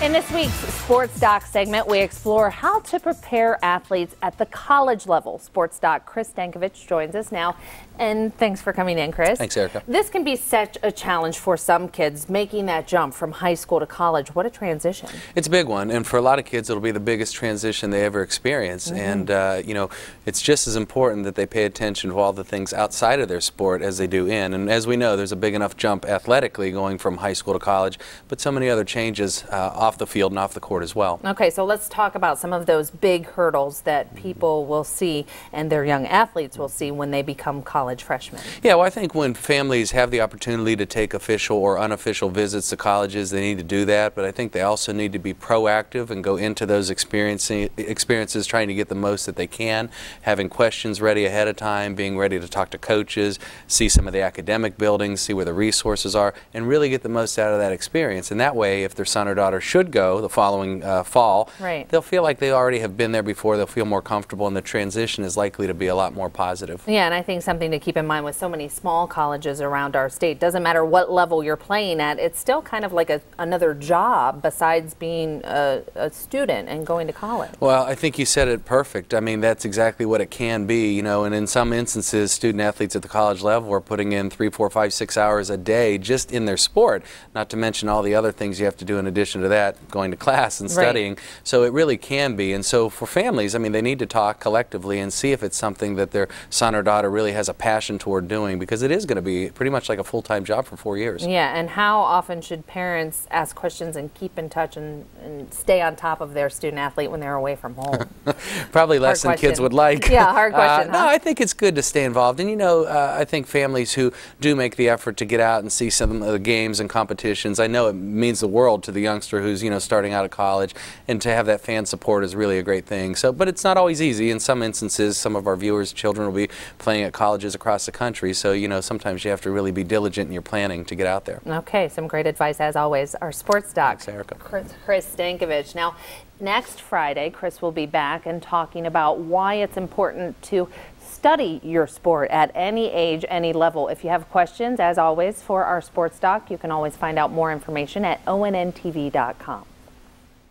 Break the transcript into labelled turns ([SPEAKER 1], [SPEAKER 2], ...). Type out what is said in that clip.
[SPEAKER 1] In this week's Sports Doc segment, we explore how to prepare athletes at the college level. Sports Doc Chris Stankovich joins us now. And thanks for coming in, Chris.
[SPEAKER 2] Thanks, Erica.
[SPEAKER 1] This can be such a challenge for some kids, making that jump from high school to college. What a transition.
[SPEAKER 2] It's a big one, and for a lot of kids, it'll be the biggest transition they ever experience. And, you know, it's just as important that they pay attention to all the things outside of their sport as they do in. And as we know, there's a big enough jump athletically going from high school to college, but so many other changes off the field and off the court as well.
[SPEAKER 1] Okay, so let's talk about some of those big hurdles that people will see and their young athletes will see when they become college freshmen.
[SPEAKER 2] Yeah, well, I think when families have the opportunity to take official or unofficial visits to colleges, they need to do that, but I think they also need to be proactive and go into those experiences trying to get the most that they can, having questions ready ahead of time, being ready to talk to coaches, see some of the academic buildings, see where the resources are, and really get the most out of that experience. And that way, if their son or daughter should go the following fall, they'll feel like they already have been there before, they'll feel more comfortable, and the transition is likely to be a lot more positive.
[SPEAKER 1] Yeah, and I think something to keep in mind with so many small colleges around our state, doesn't matter what level you're playing at, it's still kind of like another job besides being a student and going to college.
[SPEAKER 2] Well, I think you said it perfect. I mean, that's exactly what it can be, you know, and in some instances, student athletes at the college level are putting in 3, 4, 5, 6 hours a day just in their sport, not to mention all the other things you have to do in addition to that, going to class and studying. So it really can be. And so for families, I mean, they need to talk collectively and see if it's something that their son or daughter really has a passion toward doing, because it is going to be pretty much like a full-time job for 4 years.
[SPEAKER 1] Yeah, and how often should parents ask questions and keep in touch and stay on top of their student athlete when they're away from home?
[SPEAKER 2] Probably less than kids would like.
[SPEAKER 1] Yeah, hard question.
[SPEAKER 2] No, I think it's good to stay involved. And, you know, I think families who do make the effort to get out and see some of the games and competitions, I know it means the world to the youngster who's, you know, starting out of college, and to have that fan support is really a great thing. So, but it's not always easy. In some instances, some of our viewers' children will be playing at colleges across the country. So, you know, sometimes you have to really be diligent in your planning to get out there.
[SPEAKER 1] Okay, some great advice as always. Our sports doc,
[SPEAKER 2] Thanks, Erica.
[SPEAKER 1] Chris Stankovich. Now, next Friday, Chris will be back and talking about why it's important to study your sport at any age, any level. If you have questions, as always, for our sports doc, you can always find out more information at onntv.com.